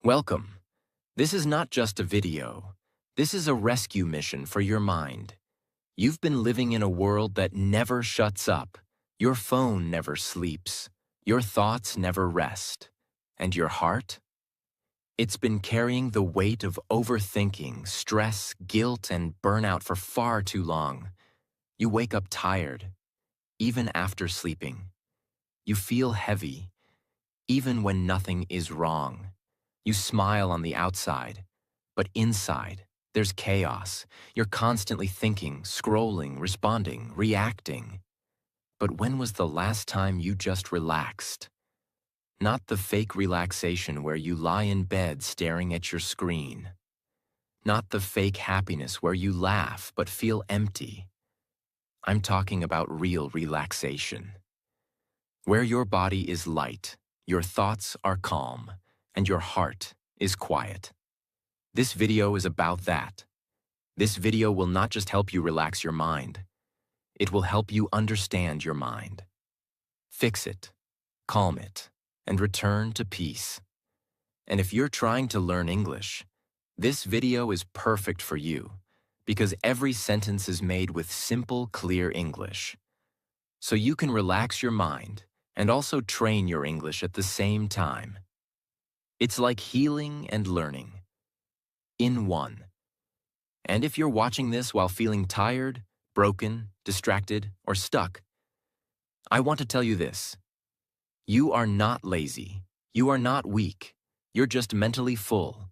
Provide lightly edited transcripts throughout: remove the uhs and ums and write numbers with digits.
Welcome. This is not just a video. This is a rescue mission for your mind. You've been living in a world that never shuts up. Your phone never sleeps. Your thoughts never rest. And your heart? It's been carrying the weight of overthinking, stress, guilt, and burnout for far too long. You wake up tired, even after sleeping. You feel heavy, even when nothing is wrong. You smile on the outside, but inside, there's chaos. You're constantly thinking, scrolling, responding, reacting. But when was the last time you just relaxed? Not the fake relaxation where you lie in bed staring at your screen. Not the fake happiness where you laugh but feel empty. I'm talking about real relaxation. Where your body is light, your thoughts are calm, and your heart is quiet. This video is about that. This video will not just help you relax your mind. It will help you understand your mind. Fix it, calm it, and return to peace. And if you're trying to learn English, this video is perfect for you because every sentence is made with simple, clear English. So you can relax your mind and also train your English at the same time. It's like healing and learning in one. And if you're watching this while feeling tired, broken, distracted, or stuck, I want to tell you this. You are not lazy. You are not weak. You're just mentally full.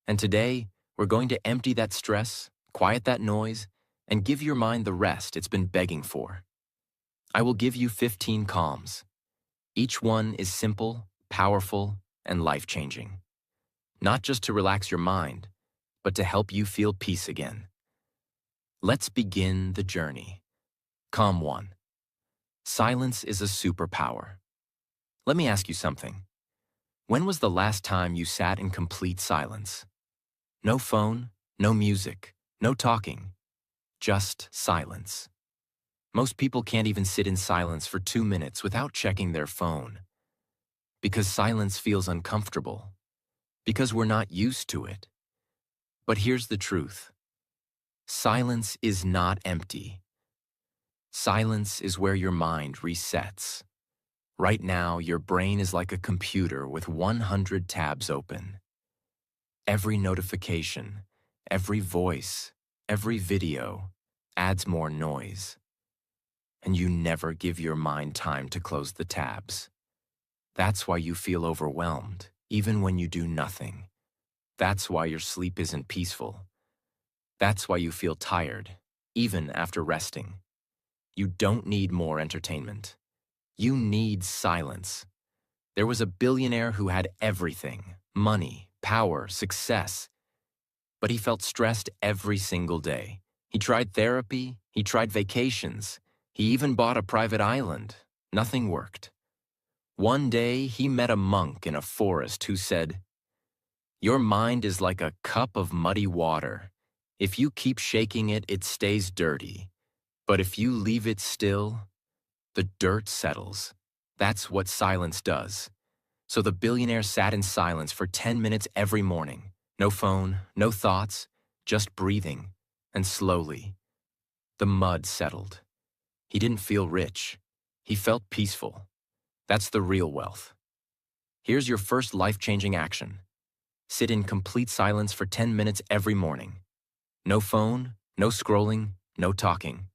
And today, we're going to empty that stress, quiet that noise, and give your mind the rest it's been begging for. I will give you 15 calms. Each one is simple, powerful, and life-changing. Not just to relax your mind, but to help you feel peace again. Let's begin the journey. Calm 1. Silence is a superpower. Let me ask you something. When was the last time you sat in complete silence? No phone, no music, no talking, just silence. Most people can't even sit in silence for 2 minutes without checking their phone. Because silence feels uncomfortable. Because we're not used to it. But here's the truth. Silence is not empty. Silence is where your mind resets. Right now, your brain is like a computer with 100 tabs open. Every notification, every voice, every video adds more noise. And you never give your mind time to close the tabs. That's why you feel overwhelmed, even when you do nothing. That's why your sleep isn't peaceful. That's why you feel tired, even after resting. You don't need more entertainment. You need silence. There was a billionaire who had everything, money, power, success. But he felt stressed every single day. He tried therapy, he tried vacations, he even bought a private island. Nothing worked. One day, he met a monk in a forest who said, "Your mind is like a cup of muddy water. If you keep shaking it, it stays dirty. But if you leave it still, the dirt settles." That's what silence does. So the billionaire sat in silence for 10 minutes every morning. No phone, no thoughts, just breathing. And slowly, the mud settled. He didn't feel rich. He felt peaceful. That's the real wealth. Here's your first life-changing action. Sit in complete silence for 10 minutes every morning. No phone, no scrolling, no talking.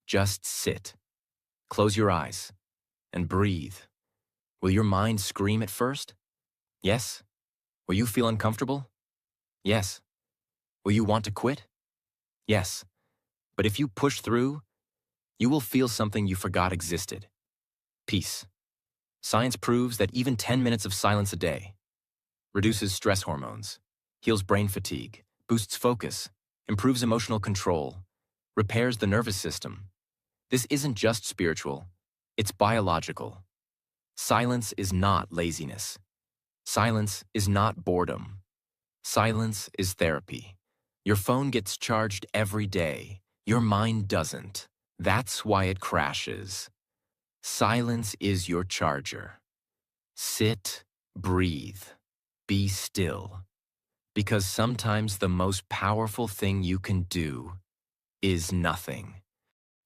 Just sit. Close your eyes and breathe. Will your mind scream at first? Yes. Will you feel uncomfortable? Yes. Will you want to quit? Yes. But if you push through, you will feel something you forgot existed. Peace. Science proves that even 10 minutes of silence a day reduces stress hormones, heals brain fatigue, boosts focus, improves emotional control, repairs the nervous system. This isn't just spiritual, it's biological. Silence is not laziness. Silence is not boredom. Silence is therapy. Your phone gets charged every day. Your mind doesn't. That's why it crashes. Silence is your charger. Sit, breathe. be still. Because sometimes the most powerful thing you can do is nothing.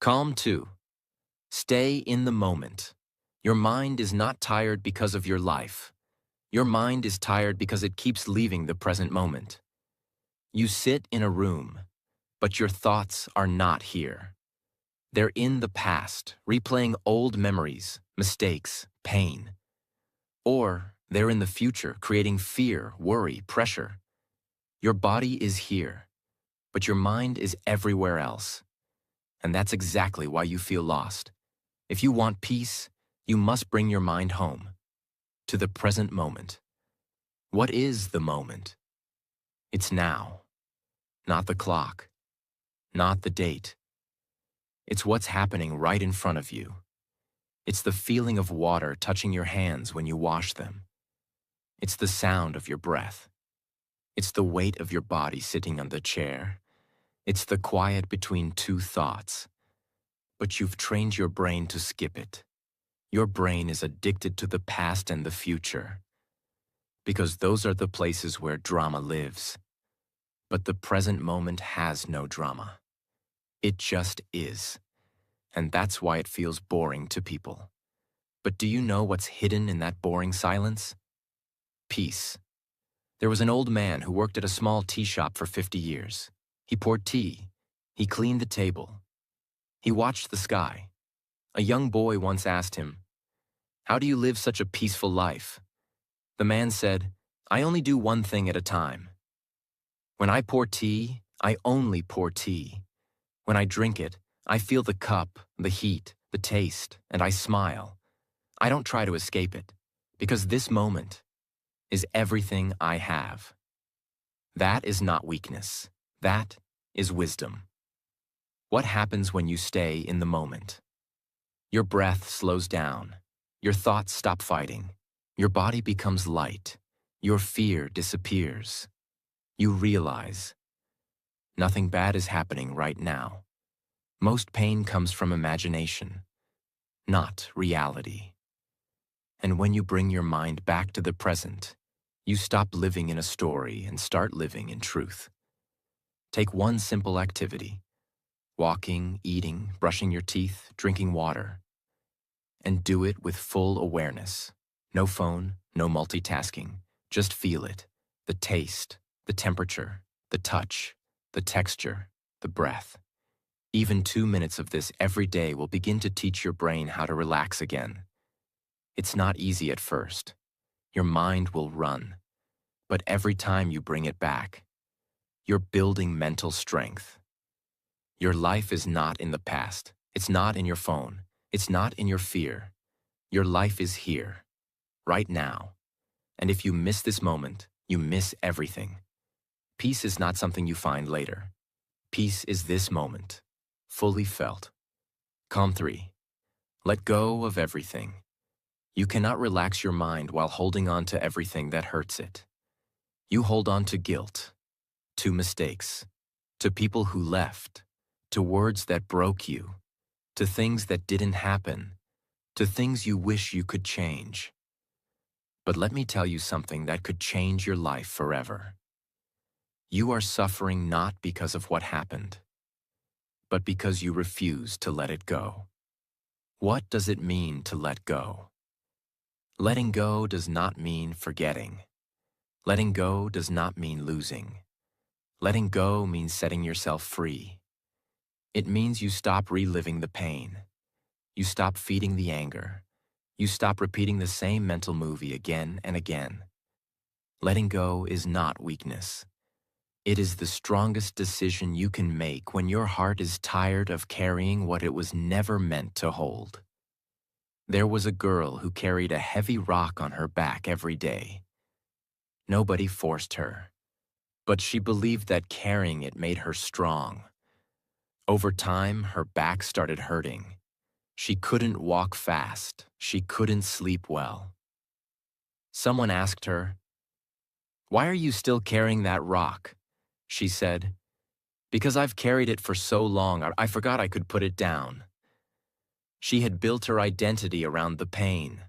Calm 2. Stay in the moment. Your mind is not tired because of your life. Your mind is tired because it keeps leaving the present moment. You sit in a room, but your thoughts are not here. They're in the past, replaying old memories, mistakes, pain. Or they're in the future, creating fear, worry, pressure. Your body is here, but your mind is everywhere else. And that's exactly why you feel lost. If you want peace, you must bring your mind home, to the present moment. What is the moment? It's now, not the clock, not the date. It's what's happening right in front of you. It's the feeling of water touching your hands when you wash them. It's the sound of your breath. It's the weight of your body sitting on the chair. It's the quiet between two thoughts. But you've trained your brain to skip it. Your brain is addicted to the past and the future, because those are the places where drama lives. But the present moment has no drama. It just is. And that's why it feels boring to people. But do you know what's hidden in that boring silence? Peace. There was an old man who worked at a small tea shop for 50 years. He poured tea. He cleaned the table. He watched the sky. A young boy once asked him, "How do you live such a peaceful life?" The man said, "I only do one thing at a time. When I pour tea, I only pour tea. When I drink it, I feel the cup, the heat, the taste, and I smile. I don't try to escape it, because this moment is everything I have." That is not weakness. That is wisdom. What happens when you stay in the moment? Your breath slows down. Your thoughts stop fighting. Your body becomes light. Your fear disappears. You realize nothing bad is happening right now. Most pain comes from imagination, not reality. And when you bring your mind back to the present, you stop living in a story and start living in truth. Take one simple activity: walking, eating, brushing your teeth, drinking water. And do it with full awareness. No phone, no multitasking. Just feel it. The taste, the temperature, the touch, the texture, the breath. Even 2 minutes of this every day will begin to teach your brain how to relax again. It's not easy at first. Your mind will run. But every time you bring it back, you're building mental strength. Your life is not in the past. It's not in your phone. It's not in your fear. Your life is here, right now. And if you miss this moment, you miss everything. Peace is not something you find later. Peace is this moment, fully felt. Calm 3. Let go of everything. You cannot relax your mind while holding on to everything that hurts it. You hold on to guilt, to mistakes, to people who left, to words that broke you, to things that didn't happen, to things you wish you could change. But let me tell you something that could change your life forever. You are suffering not because of what happened, but because you refuse to let it go. What does it mean to let go? Letting go does not mean forgetting. Letting go does not mean losing. Letting go means setting yourself free. It means you stop reliving the pain. You stop feeding the anger. You stop repeating the same mental movie again and again. Letting go is not weakness. It is the strongest decision you can make when your heart is tired of carrying what it was never meant to hold. There was a girl who carried a heavy rock on her back every day. Nobody forced her, but she believed that carrying it made her strong. Over time, her back started hurting. She couldn't walk fast. She couldn't sleep well. Someone asked her, "Why are you still carrying that rock?" She said, "Because I've carried it for so long, I forgot I could put it down." She had built her identity around the pain.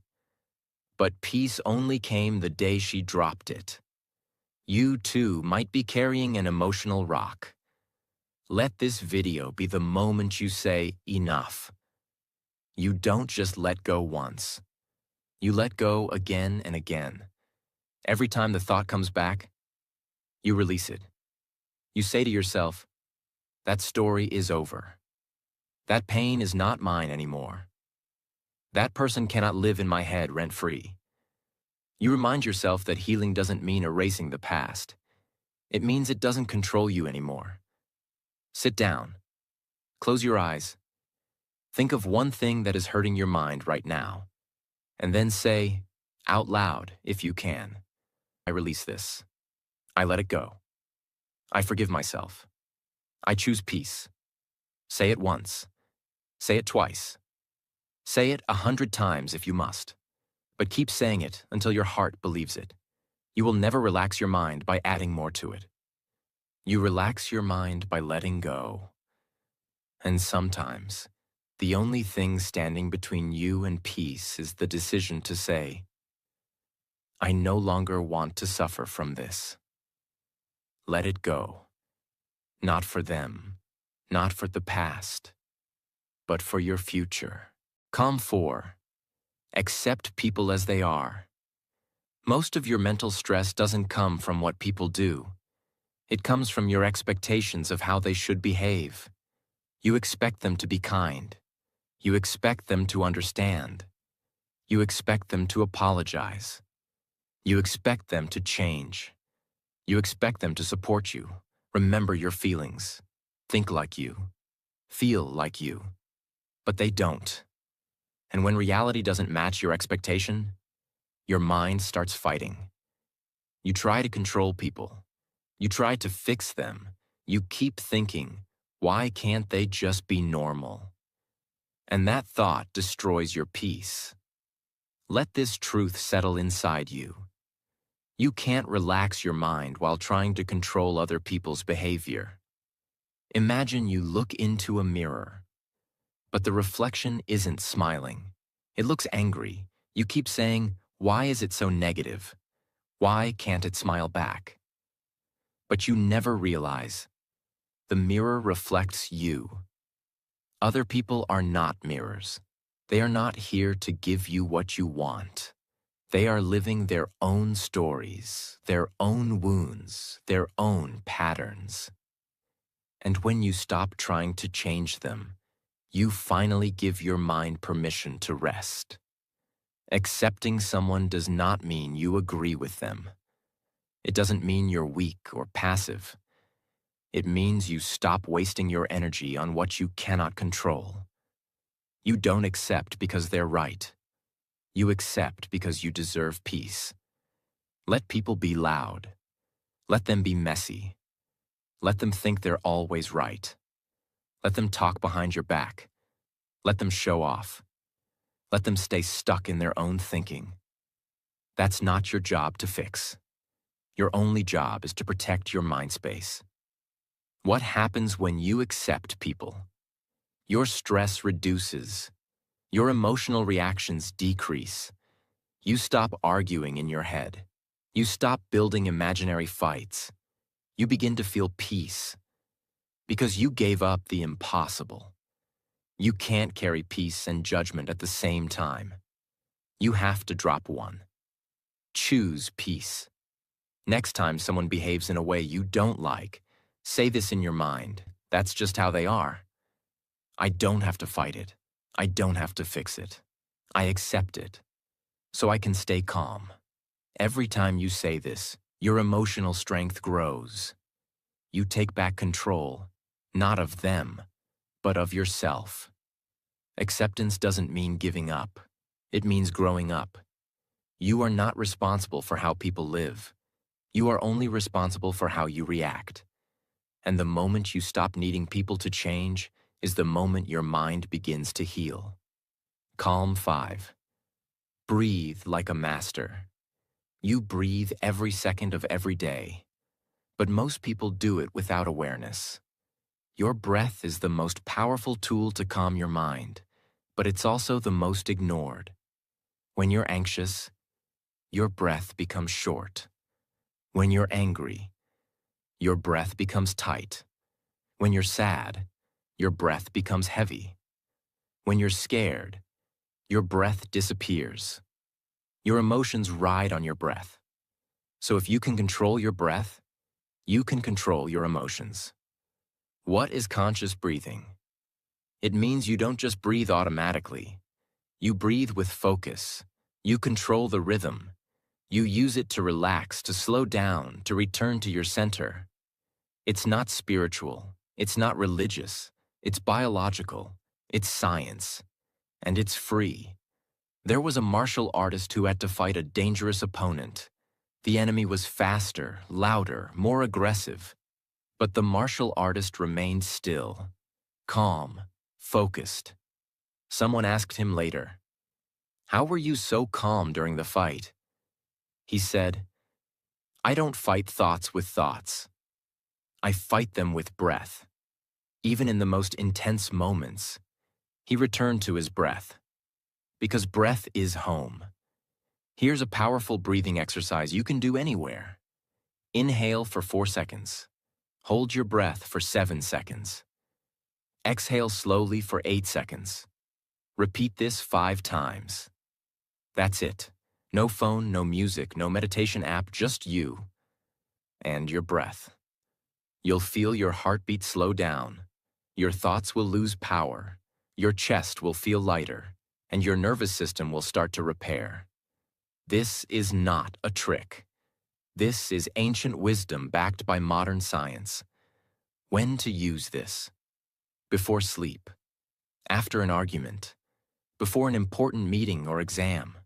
But peace only came the day she dropped it. You too might be carrying an emotional rock. Let this video be the moment you say enough. You don't just let go once. You let go again and again. Every time the thought comes back, you release it. You say to yourself, that story is over. That pain is not mine anymore. That person cannot live in my head rent-free. You remind yourself that healing doesn't mean erasing the past. It means it doesn't control you anymore. Sit down. Close your eyes. Think of one thing that is hurting your mind right now, and then say, out loud, if you can, I release this. I let it go. I forgive myself. I choose peace. Say it once. Say it twice. Say it 100 times if you must, but keep saying it until your heart believes it. You will never relax your mind by adding more to it. You relax your mind by letting go. And sometimes, the only thing standing between you and peace is the decision to say, I no longer want to suffer from this. Let it go. Not for them, not for the past, but for your future. Calm 4. Accept people as they are. Most of your mental stress doesn't come from what people do. It comes from your expectations of how they should behave. You expect them to be kind. You expect them to understand. You expect them to apologize. You expect them to change. You expect them to support you, remember your feelings, think like you, feel like you. But they don't. And when reality doesn't match your expectation, your mind starts fighting. You try to control people. You try to fix them. You keep thinking, why can't they just be normal? And that thought destroys your peace. Let this truth settle inside you. You can't relax your mind while trying to control other people's behavior. Imagine you look into a mirror, but the reflection isn't smiling. It looks angry. You keep saying, why is it so negative? Why can't it smile back? But you never realize the mirror reflects you. Other people are not mirrors. They are not here to give you what you want. They are living their own stories, their own wounds, their own patterns. And when you stop trying to change them, you finally give your mind permission to rest. Accepting someone does not mean you agree with them. It doesn't mean you're weak or passive. It means you stop wasting your energy on what you cannot control. You don't accept because they're right. You accept because you deserve peace. Let people be loud. Let them be messy. Let them think they're always right. Let them talk behind your back. Let them show off. Let them stay stuck in their own thinking. That's not your job to fix. Your only job is to protect your mind space. What happens when you accept people? Your stress reduces. Your emotional reactions decrease. You stop arguing in your head. You stop building imaginary fights. You begin to feel peace. Because you gave up the impossible. You can't carry peace and judgment at the same time. You have to drop one. Choose peace. Next time someone behaves in a way you don't like, say this in your mind. That's just how they are. I don't have to fight it. I don't have to fix it. I accept it. So I can stay calm. Every time you say this, your emotional strength grows. You take back control, not of them, but of yourself. Acceptance doesn't mean giving up. It means growing up. You are not responsible for how people live. You are only responsible for how you react. And the moment you stop needing people to change is the moment your mind begins to heal. Calm 5. Breathe like a master. You breathe every second of every day. But most people do it without awareness. Your breath is the most powerful tool to calm your mind, but it's also the most ignored. When you're anxious, your breath becomes short. When you're angry, your breath becomes tight. When you're sad, your breath becomes heavy. When you're scared, your breath disappears. Your emotions ride on your breath. So if you can control your breath, you can control your emotions. What is conscious breathing? It means you don't just breathe automatically. You breathe with focus. You control the rhythm. You use it to relax, to slow down, to return to your center. It's not spiritual. It's not religious. It's biological. It's science. And it's free. There was a martial artist who had to fight a dangerous opponent. The enemy was faster, louder, more aggressive. But the martial artist remained still, calm, focused. Someone asked him later, "How were you so calm during the fight?" He said, "I don't fight thoughts with thoughts. I fight them with breath." Even in the most intense moments, he returned to his breath. Because breath is home. Here's a powerful breathing exercise you can do anywhere. Inhale for 4 seconds. Hold your breath for 7 seconds. Exhale slowly for 8 seconds. Repeat this 5 times. That's it. No phone, no music, no meditation app, just you and your breath. You'll feel your heartbeat slow down. Your thoughts will lose power. Your chest will feel lighter, and your nervous system will start to repair. This is not a trick. This is ancient wisdom backed by modern science. When to use this? Before sleep, after an argument, before an important meeting or exam,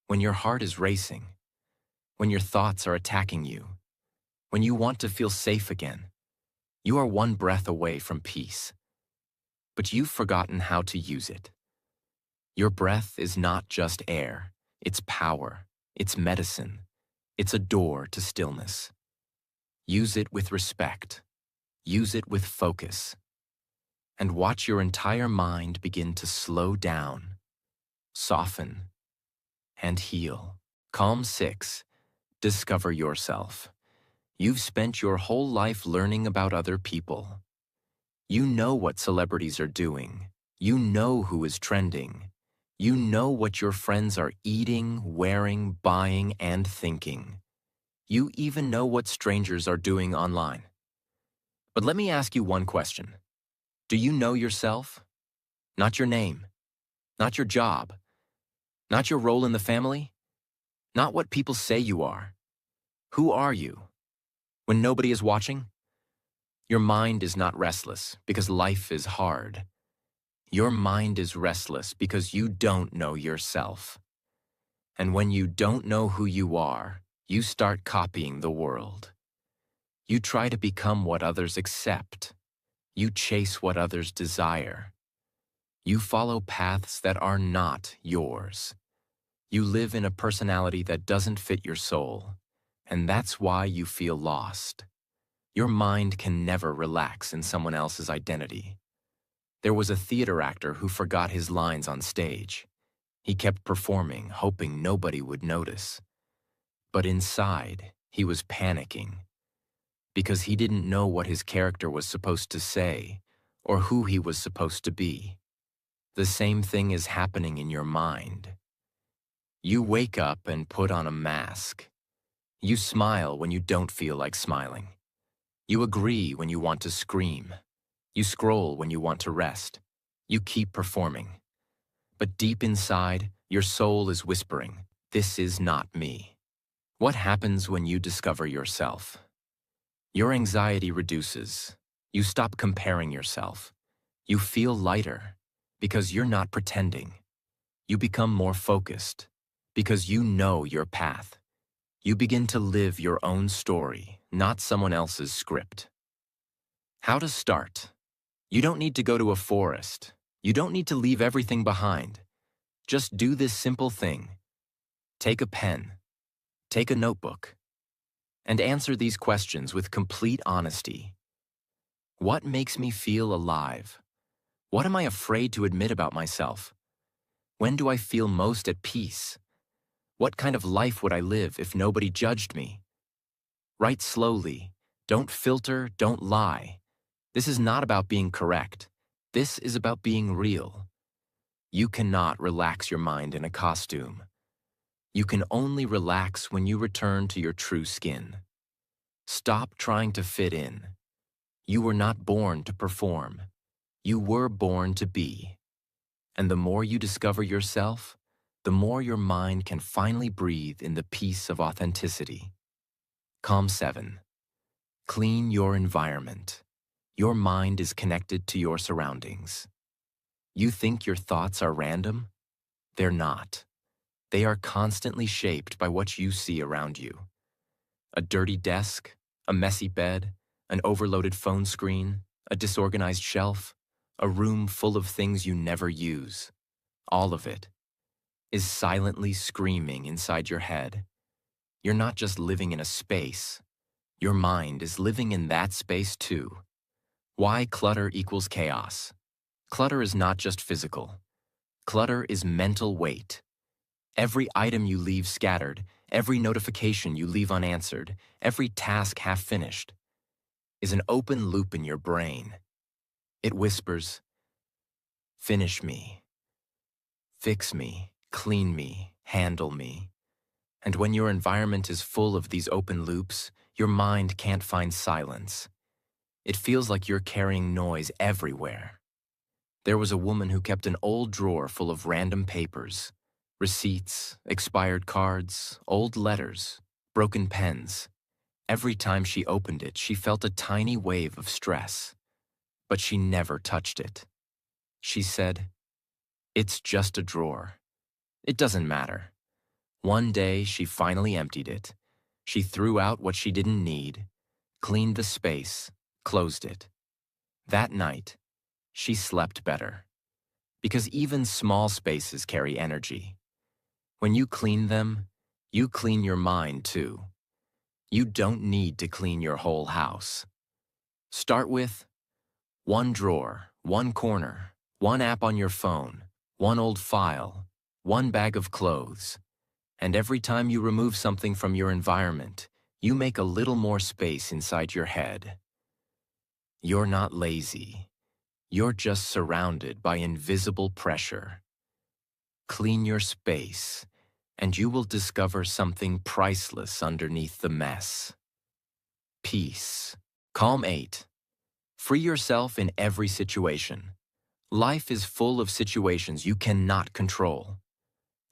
when your heart is racing, when your thoughts are attacking you, when you want to feel safe again. You are one breath away from peace. But you've forgotten how to use it. Your breath is not just air. It's power. It's medicine. It's a door to stillness. Use it with respect. Use it with focus. And watch your entire mind begin to slow down, soften, and heal. Calm 6. Discover yourself. You've spent your whole life learning about other people. You know what celebrities are doing. You know who is trending. You know what your friends are eating, wearing, buying, and thinking. You even know what strangers are doing online. But let me ask you one question. Do you know yourself? Not your name. Not your job. Not your role in the family. Not what people say you are. Who are you? When nobody is watching? Your mind is not restless because life is hard. Your mind is restless because you don't know yourself. And when you don't know who you are, you start copying the world. You try to become what others accept. You chase what others desire. You follow paths that are not yours. You live in a personality that doesn't fit your soul, and that's why you feel lost. Your mind can never relax in someone else's identity. There was a theater actor who forgot his lines on stage. He kept performing, hoping nobody would notice. But inside, he was panicking because he didn't know what his character was supposed to say or who he was supposed to be. The same thing is happening in your mind. You wake up and put on a mask. You smile when you don't feel like smiling. You agree when you want to scream. You scroll when you want to rest. You keep performing. But deep inside, your soul is whispering, "This is not me." What happens when you discover yourself? Your anxiety reduces. You stop comparing yourself. You feel lighter because you're not pretending. You become more focused because you know your path. You begin to live your own story, not someone else's script. How to start? You don't need to go to a forest. You don't need to leave everything behind. Just do this simple thing. Take a pen. Take a notebook. And answer these questions with complete honesty. What makes me feel alive? What am I afraid to admit about myself? When do I feel most at peace? What kind of life would I live if nobody judged me? Write slowly. Don't filter, don't lie. This is not about being correct. This is about being real. You cannot relax your mind in a costume. You can only relax when you return to your true skin. Stop trying to fit in. You were not born to perform. You were born to be. And the more you discover yourself, the more your mind can finally breathe in the peace of authenticity. Calm 7. Clean your environment. Your mind is connected to your surroundings. You think your thoughts are random? They're not. They are constantly shaped by what you see around you. A dirty desk, a messy bed, an overloaded phone screen, a disorganized shelf, a room full of things you never use. All of it is silently screaming inside your head. You're not just living in a space. Your mind is living in that space too. Why clutter equals chaos? Clutter is not just physical. Clutter is mental weight. Every item you leave scattered, every notification you leave unanswered, every task half finished, is an open loop in your brain. It whispers, finish me, fix me, clean me, handle me. And when your environment is full of these open loops, your mind can't find silence. It feels like you're carrying noise everywhere. There was a woman who kept an old drawer full of random papers, receipts, expired cards, old letters, broken pens. Every time she opened it, she felt a tiny wave of stress. But she never touched it. She said, "It's just a drawer. It doesn't matter." One day, she finally emptied it. She threw out what she didn't need, cleaned the space, closed it. That night, she slept better. Because even small spaces carry energy. When you clean them, you clean your mind too. You don't need to clean your whole house. Start with one drawer, one corner, one app on your phone, one old file, one bag of clothes. And every time you remove something from your environment, you make a little more space inside your head. You're not lazy. You're just surrounded by invisible pressure. Clean your space, and you will discover something priceless underneath the mess. Peace. Calm 8. Free yourself in every situation. Life is full of situations you cannot control.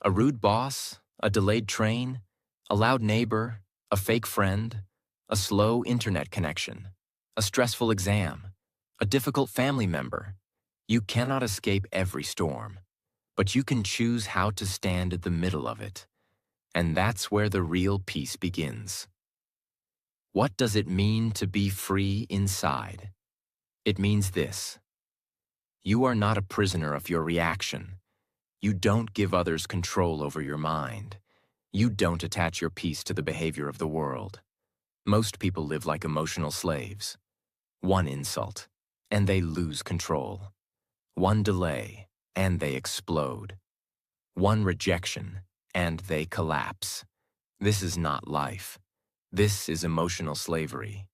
A rude boss, a delayed train, a loud neighbor, a fake friend, a slow internet connection, a stressful exam, a difficult family member. You cannot escape every storm, but you can choose how to stand at the middle of it. And that's where the real peace begins. What does it mean to be free inside? It means this. You are not a prisoner of your reaction. You don't give others control over your mind. You don't attach your peace to the behavior of the world. Most people live like emotional slaves. One insult, and they lose control. One delay, and they explode. One rejection, and they collapse. This is not life. This is emotional slavery.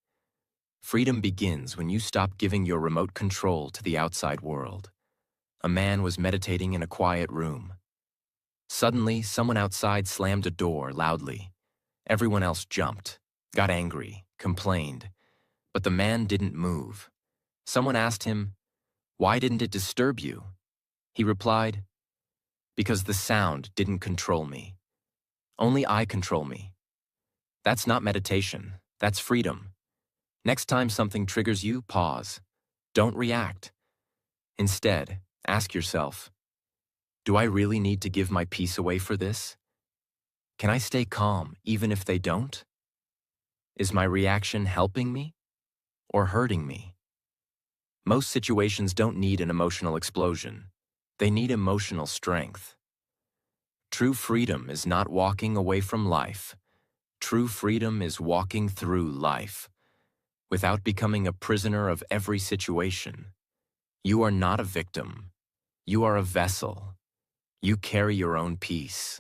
Freedom begins when you stop giving your remote control to the outside world. A man was meditating in a quiet room. Suddenly, someone outside slammed a door loudly. Everyone else jumped, got angry, complained. But the man didn't move. Someone asked him, "Why didn't it disturb you?" He replied, "Because the sound didn't control me. Only I control me." That's not meditation. That's freedom. Next time something triggers you, pause. Don't react. Instead, ask yourself, do I really need to give my peace away for this? Can I stay calm even if they don't? Is my reaction helping me or hurting me? Most situations don't need an emotional explosion. They need emotional strength. True freedom is not walking away from life. True freedom is walking through life, without becoming a prisoner of every situation. You are not a victim. You are a vessel. You carry your own peace.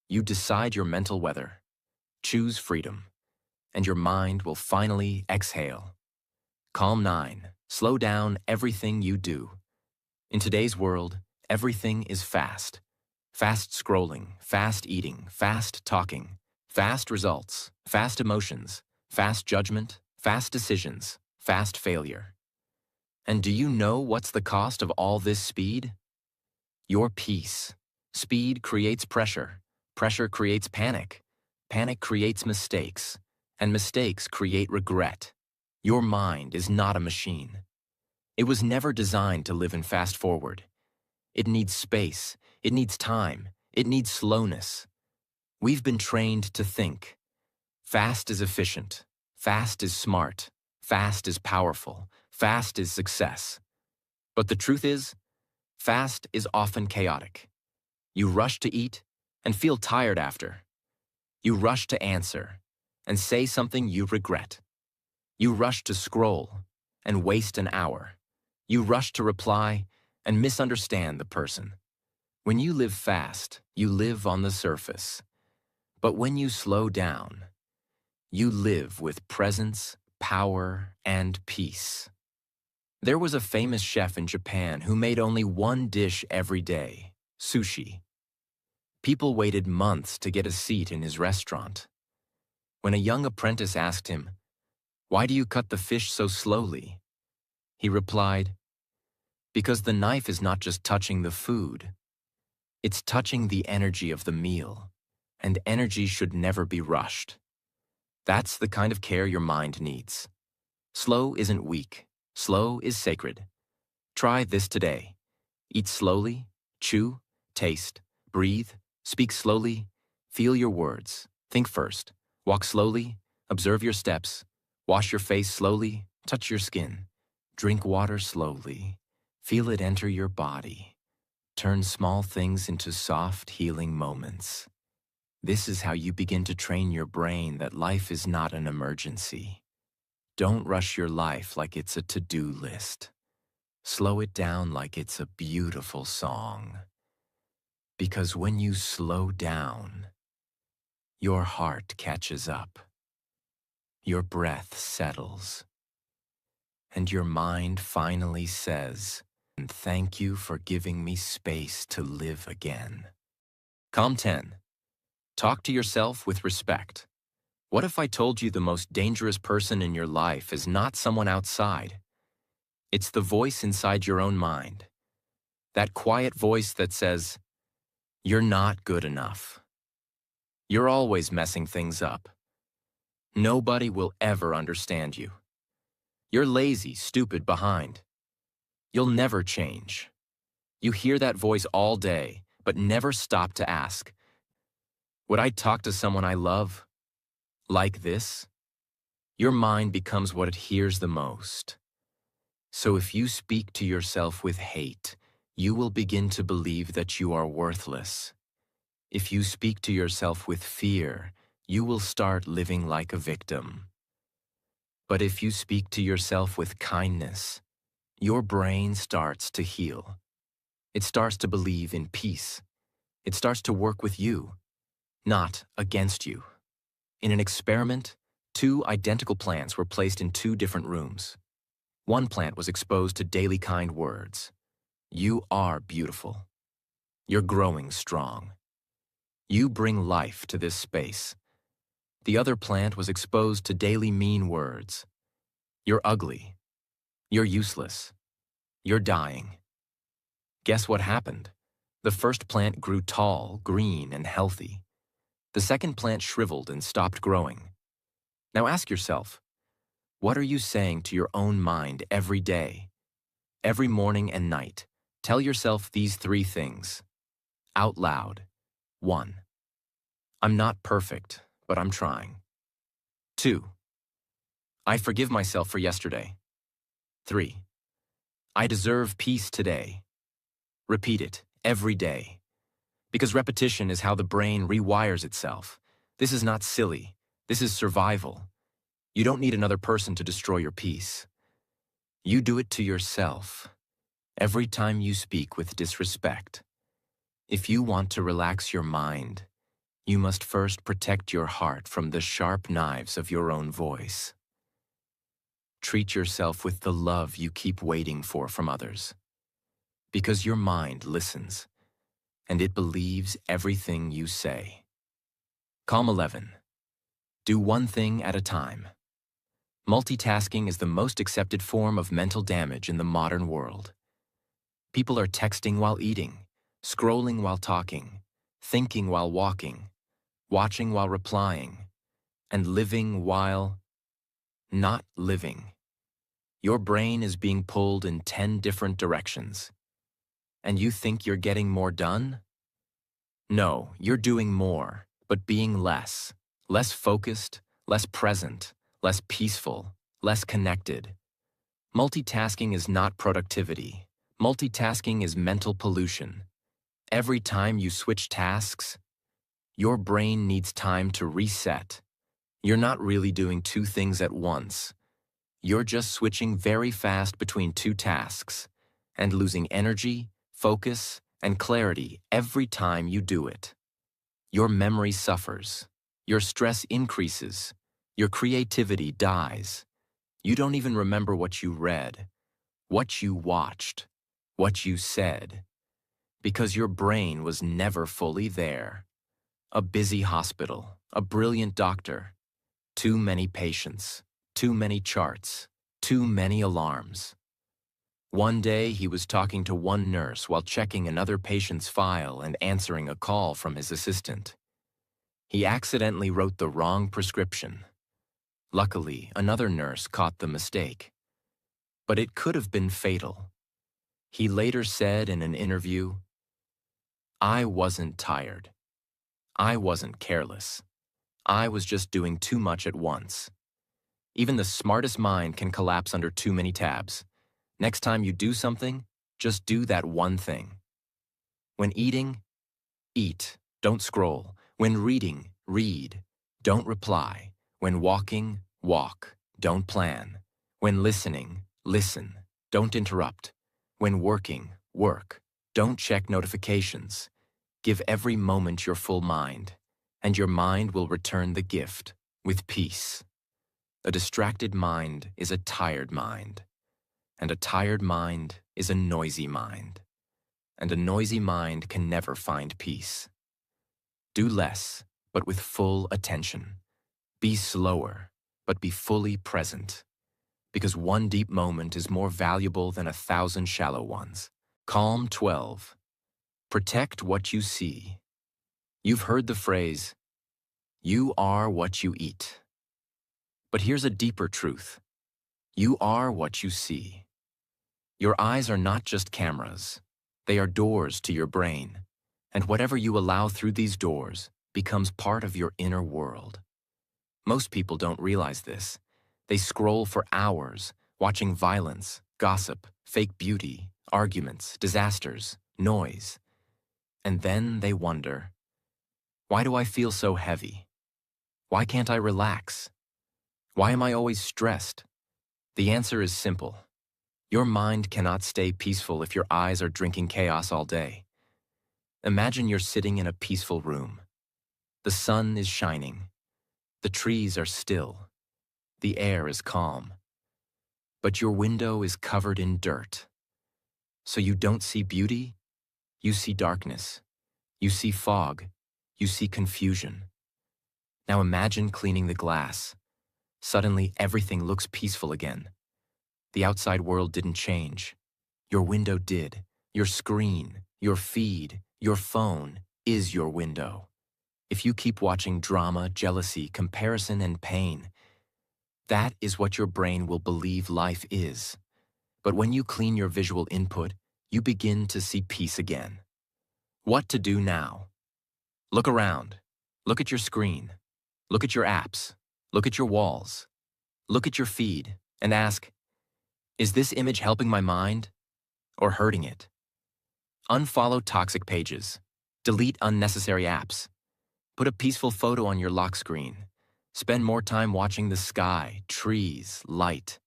You decide your mental weather. Choose freedom. and your mind will finally exhale. Calm 9. Slow down everything you do. In today's world, everything is fast. Fast scrolling, fast eating, fast talking, fast results, fast emotions, fast judgment, fast decisions, fast failure. And do you know what's the cost of all this speed? Your peace. Speed creates pressure. Pressure creates panic. Panic creates mistakes. And mistakes create regret. Your mind is not a machine. It was never designed to live in fast forward. It needs space. It needs time. It needs slowness. We've been trained to think. Fast is efficient. Fast is smart. Fast is powerful. Fast is success. But the truth is, fast is often chaotic. You rush to eat and feel tired after. You rush to answer and say something you regret. You rush to scroll and waste an hour. You rush to reply and misunderstand the person. When you live fast, you live on the surface. But when you slow down, you live with presence, power, and peace. There was a famous chef in Japan who made only one dish every day, sushi. People waited months to get a seat in his restaurant. When a young apprentice asked him, "Why do you cut the fish so slowly?" he replied, "Because the knife is not just touching the food. It's touching the energy of the meal, and energy should never be rushed." That's the kind of care your mind needs. Slow isn't weak. Slow is sacred. Try this today. Eat slowly, chew, taste, breathe, speak slowly, feel your words, think first, walk slowly, observe your steps, wash your face slowly, touch your skin, drink water slowly, feel it enter your body. Turn small things into soft, healing moments. This is how you begin to train your brain that life is not an emergency. Don't rush your life like it's a to-do list. Slow it down like it's a beautiful song. Because when you slow down, your heart catches up, your breath settles, and your mind finally says, "Thank you for giving me space to live again." Calm 10. Talk to yourself with respect. What if I told you the most dangerous person in your life is not someone outside? It's the voice inside your own mind. That quiet voice that says, "You're not good enough. You're always messing things up. Nobody will ever understand you. You're lazy, stupid, behind. You'll never change." You hear that voice all day, but never stop to ask, would I talk to someone I love like this? Your mind becomes what it hears the most. So if you speak to yourself with hate, you will begin to believe that you are worthless. If you speak to yourself with fear, you will start living like a victim. But if you speak to yourself with kindness, your brain starts to heal. It starts to believe in peace. It starts to work with you, not against you. In an experiment, 2 identical plants were placed in 2 different rooms. One plant was exposed to daily kind words. "You are beautiful. You're growing strong. You bring life to this space." The other plant was exposed to daily mean words. "You're ugly. You're useless. You're dying." Guess what happened? The first plant grew tall, green, and healthy. The second plant shriveled and stopped growing. Now ask yourself, what are you saying to your own mind every day? Every morning and night, tell yourself these 3 things. Out loud. 1. I'm not perfect, but I'm trying. 2. I forgive myself for yesterday. 3. I deserve peace today. Repeat it every day. Because repetition is how the brain rewires itself. This is not silly. This is survival. You don't need another person to destroy your peace. You do it to yourself every time you speak with disrespect. If you want to relax your mind, You must first protect your heart from the sharp knives of your own voice. Treat yourself with the love you keep waiting for from others. Because your mind listens, and it believes everything you say. Calm 11. Do one thing at a time. Multitasking is the most accepted form of mental damage in the modern world. People are texting while eating, scrolling while talking, thinking while walking, watching while replying, and living while not living. Your brain is being pulled in 10 different directions. And you think you're getting more done? No, you're doing more, but being less. Less focused, less present, less peaceful, less connected. Multitasking is not productivity. Multitasking is mental pollution. Every time you switch tasks, your brain needs time to reset. You're not really doing two things at once. You're just switching very fast between two tasks and losing energy, focus, and clarity every time you do it. Your memory suffers. Your stress increases. Your creativity dies. You don't even remember what you read, what you watched, what you said, because your brain was never fully there. A busy hospital, a brilliant doctor, too many patients, too many charts, too many alarms. One day he was talking to one nurse while checking another patient's file and answering a call from his assistant. He accidentally wrote the wrong prescription. Luckily, another nurse caught the mistake. But it could have been fatal. He later said in an interview, "I wasn't tired. I wasn't careless. I was just doing too much at once." Even the smartest mind can collapse under too many tabs. Next time you do something, just do that one thing. When eating, eat, don't scroll. When reading, read, don't reply. When walking, walk, don't plan. When listening, listen, don't interrupt. When working, work, don't check notifications. Give every moment your full mind, and your mind will return the gift with peace. A distracted mind is a tired mind, and a tired mind is a noisy mind, and a noisy mind can never find peace. Do less, but with full attention. Be slower, but be fully present, because one deep moment is more valuable than 1,000 shallow ones. Calm 12. Protect what you see. You've heard the phrase, "You are what you eat." But here's a deeper truth. You are what you see. Your eyes are not just cameras. They are doors to your brain. And whatever you allow through these doors becomes part of your inner world. Most people don't realize this. They scroll for hours, watching violence, gossip, fake beauty, arguments, disasters, noise. And then they wonder, why do I feel so heavy? Why can't I relax? Why am I always stressed? The answer is simple. Your mind cannot stay peaceful if your eyes are drinking chaos all day. Imagine you're sitting in a peaceful room. The sun is shining. The trees are still. The air is calm. But your window is covered in dirt. So you don't see beauty, you see darkness. You see fog. You see confusion. Now imagine cleaning the glass. Suddenly everything looks peaceful again. The outside world didn't change. Your window did. Your screen, your feed, your phone is your window. If you keep watching drama, jealousy, comparison, and pain, that is what your brain will believe life is. But when you clean your visual input, you begin to see peace again. What to do now? Look around. Look at your screen. Look at your apps. Look at your walls. Look at your feed and ask, is this image helping my mind or hurting it? Unfollow toxic pages. Delete unnecessary apps. Put a peaceful photo on your lock screen. Spend more time watching the sky, trees, light.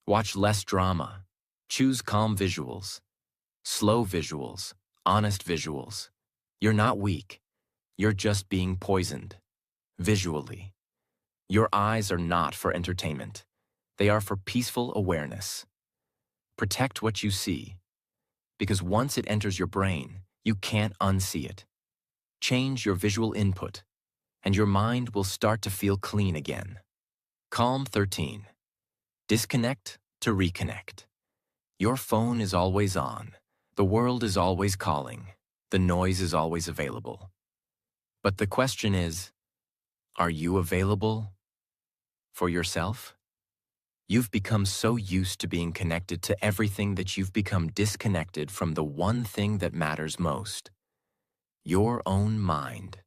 Watch less drama. Choose calm visuals. Slow visuals. Honest visuals. You're not weak. You're just being poisoned, visually. Your eyes are not for entertainment. They are for peaceful awareness. Protect what you see, because once it enters your brain, you can't unsee it. Change your visual input, and your mind will start to feel clean again. Calm 13. Disconnect to reconnect. Your phone is always on. The world is always calling. The noise is always available. But the question is, are you available for yourself? You've become so used to being connected to everything that you've become disconnected from the one thing that matters most: your own mind.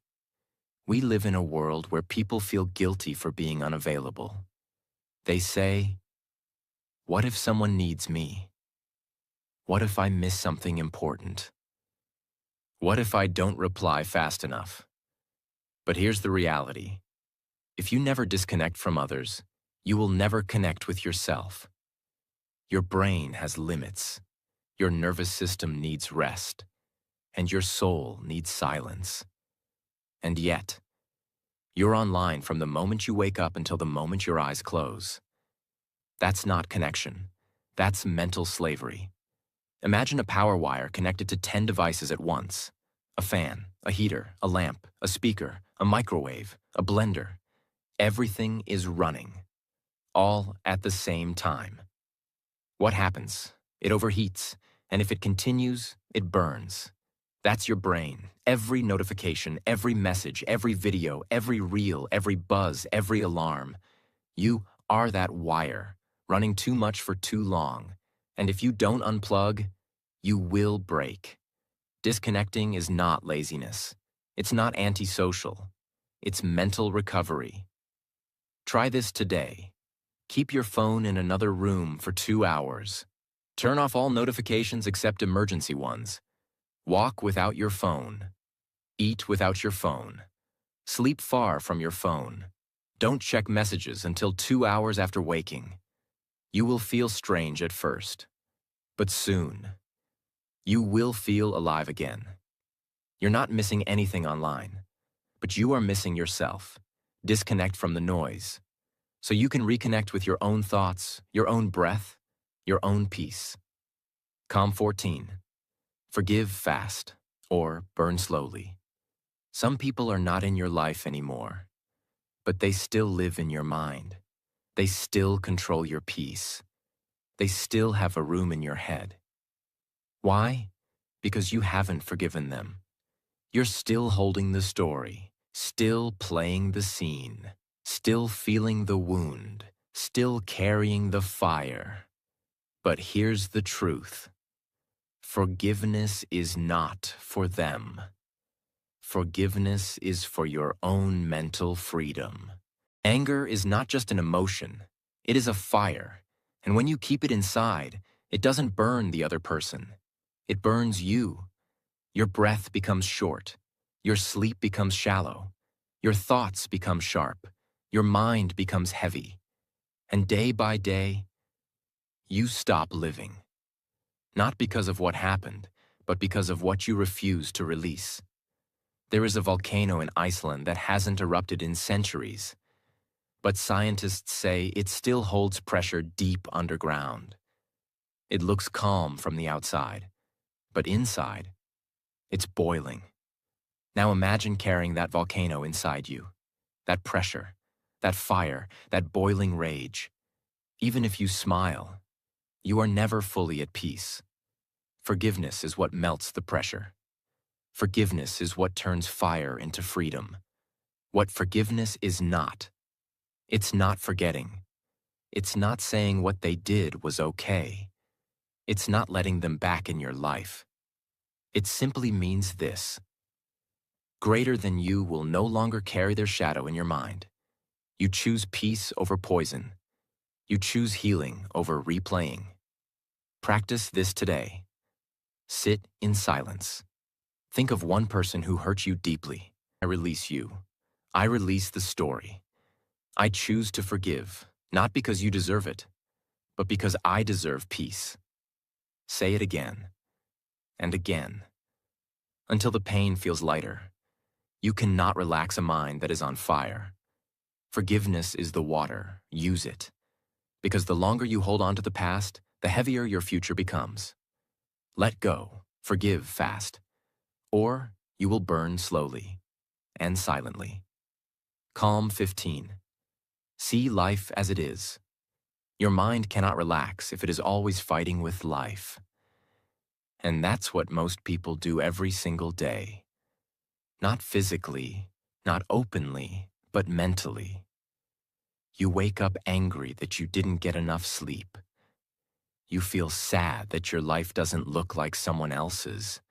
We live in a world where people feel guilty for being unavailable. They say, what if someone needs me? What if I miss something important? What if I don't reply fast enough? But here's the reality. If you never disconnect from others, you will never connect with yourself. Your brain has limits. Your nervous system needs rest. And your soul needs silence. And yet, you're online from the moment you wake up until the moment your eyes close. That's not connection. That's mental slavery. Imagine a power wire connected to 10 devices at once: a fan, a heater, a lamp, a speaker, a microwave, a blender. Everything is running, all at the same time. What happens? It overheats, and if it continues, it burns. That's your brain. Every notification, every message, every video, every reel, every buzz, every alarm. You are that wire, running too much for too long. And if you don't unplug, you will break. Disconnecting is not laziness. It's not antisocial. It's mental recovery. Try this today. Keep your phone in another room for 2 hours. Turn off all notifications except emergency ones. Walk without your phone. Eat without your phone. Sleep far from your phone. Don't check messages until 2 hours after waking. You will feel strange at first, but soon, you will feel alive again. You're not missing anything online, but you are missing yourself. Disconnect from the noise, so you can reconnect with your own thoughts, your own breath, your own peace. Calm 14. Forgive fast, or burn slowly. Some people are not in your life anymore, but they still live in your mind. They still control your peace. They still have a room in your head. Why? Because you haven't forgiven them. You're still holding the story, still playing the scene, still feeling the wound, still carrying the fire. But here's the truth. Forgiveness is not for them. Forgiveness is for your own mental freedom. Anger is not just an emotion. It is a fire. And when you keep it inside, it doesn't burn the other person. It burns you. Your breath becomes short. Your sleep becomes shallow. Your thoughts become sharp. Your mind becomes heavy. And day by day, you stop living. Not because of what happened, but because of what you refuse to release. There is a volcano in Iceland that hasn't erupted in centuries, but scientists say it still holds pressure deep underground. It looks calm from the outside, but inside, it's boiling. Now imagine carrying that volcano inside you, that pressure, that fire, that boiling rage. Even if you smile, you are never fully at peace. Forgiveness is what melts the pressure. Forgiveness is what turns fire into freedom. What forgiveness is not. It's not forgetting. It's not saying what they did was okay. It's not letting them back in your life. It simply means this: greater than you will no longer carry their shadow in your mind. You choose peace over poison. You choose healing over replaying. Practice this today. Sit in silence. Think of one person who hurt you deeply. I release you. I release the story. I choose to forgive, not because you deserve it, but because I deserve peace. Say it again and again, until the pain feels lighter, You cannot relax a mind that is on fire. Forgiveness is the water. Use it. Because the longer you hold on to the past, the heavier your future becomes. Let go. Forgive fast. Or you will burn slowly and silently. Calm 15. See life as it is. Your mind cannot relax if it is always fighting with life. And that's what most people do every single day. Not physically, not openly, but mentally. You wake up angry that you didn't get enough sleep. You feel sad that your life doesn't look like someone else's.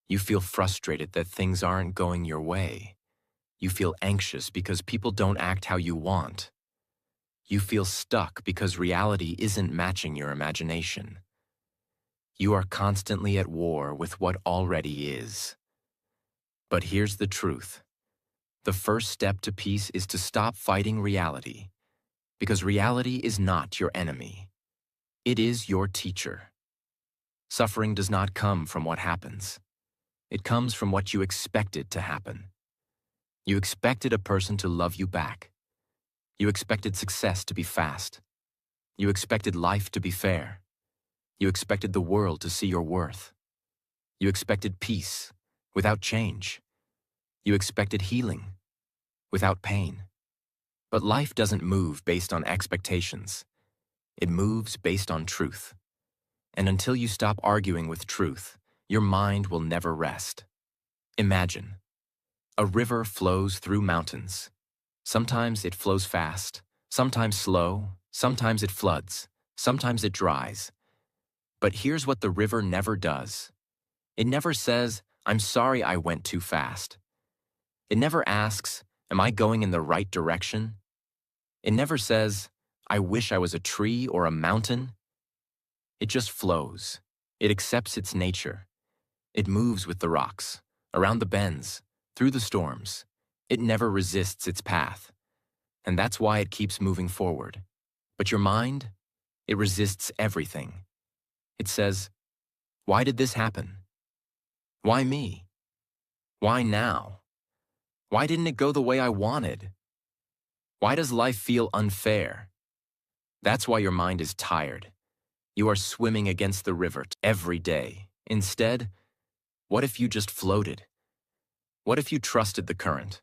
You feel frustrated that things aren't going your way. You feel anxious because people don't act how you want. You feel stuck because reality isn't matching your imagination. You are constantly at war with what already is. But here's the truth. The first step to peace is to stop fighting reality, because reality is not your enemy. It is your teacher. Suffering does not come from what happens. It comes from what you expected to happen. You expected a person to love you back. You expected success to be fast. You expected life to be fair. You expected the world to see your worth. You expected peace without change. You expected healing without pain. But life doesn't move based on expectations. It moves based on truth. And until you stop arguing with truth, your mind will never rest. Imagine. A river flows through mountains. Sometimes it flows fast, sometimes slow, sometimes it floods, sometimes it dries. But here's what the river never does. It never says, "I'm sorry I went too fast." It never asks, "Am I going in the right direction?" It never says, "I wish I was a tree or a mountain." It just flows. It accepts its nature. It moves with the rocks, around the bends, through the storms. It never resists its path. And that's why it keeps moving forward. But your mind, it resists everything. It says, "Why did this happen? Why me? Why now? Why didn't it go the way I wanted? Why does life feel unfair?" That's why your mind is tired. You are swimming against the river every day. Instead, what if you just floated? What if you trusted the current?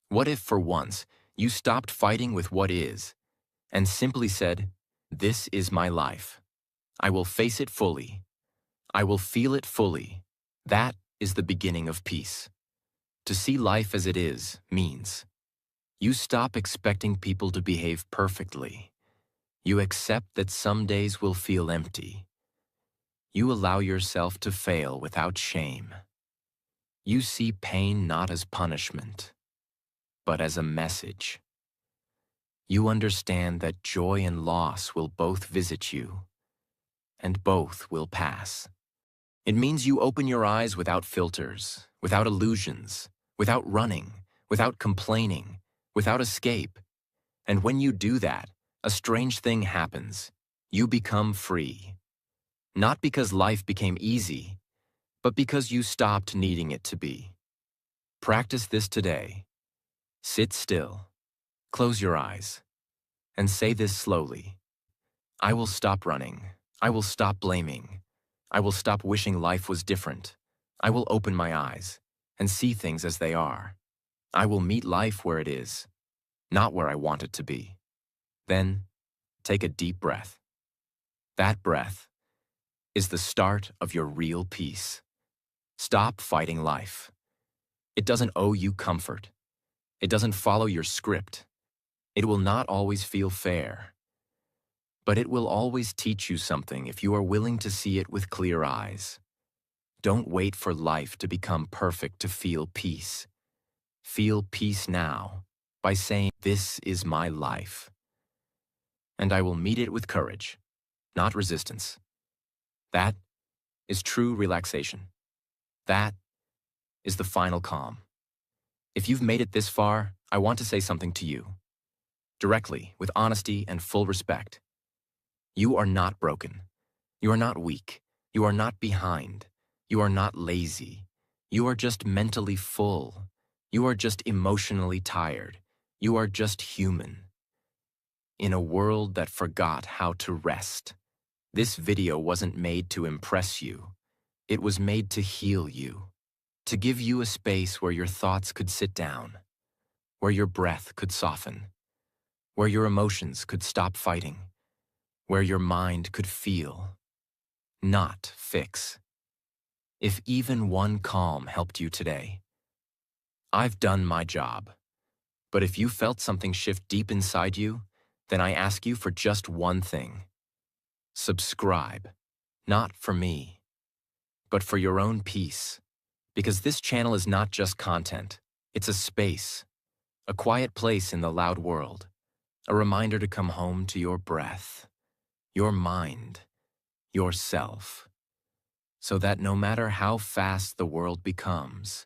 What if, for once, you stopped fighting with what is and simply said, "This is my life. I will face it fully. I will feel it fully." That is the beginning of peace. To see life as it is means you stop expecting people to behave perfectly. You accept that some days will feel empty. You allow yourself to fail without shame. You see pain not as punishment, but as a message. You understand that joy and loss will both visit you, and both will pass. It means you open your eyes without filters, without illusions, without running, without complaining, without escape. And when you do that, a strange thing happens. You become free. Not because life became easy, but because you stopped needing it to be. Practice this today. Sit still, close your eyes, and say this slowly. I will stop running. I will stop blaming. I will stop wishing life was different. I will open my eyes and see things as they are. I will meet life where it is, not where I want it to be. Then, take a deep breath. That breath is the start of your real peace. Stop fighting life. It doesn't owe you comfort. It doesn't follow your script. It will not always feel fair. But it will always teach you something if you are willing to see it with clear eyes. Don't wait for life to become perfect to feel peace. Feel peace now by saying, "This is my life." And I will meet it with courage, not resistance. That is true relaxation. That is the final calm. If you've made it this far, I want to say something to you. Directly, with honesty and full respect. You are not broken. You are not weak. You are not behind. You are not lazy. You are just mentally full. You are just emotionally tired. You are just human. In a world that forgot how to rest. This video wasn't made to impress you. It was made to heal you. To give you a space where your thoughts could sit down, where your breath could soften, where your emotions could stop fighting, where your mind could feel, not fix. If even one calm helped you today, I've done my job. But if you felt something shift deep inside you, then I ask you for just one thing. Subscribe, not for me, but for your own peace. Because this channel is not just content, it's a space, a quiet place in the loud world, a reminder to come home to your breath, your mind, yourself, so that no matter how fast the world becomes,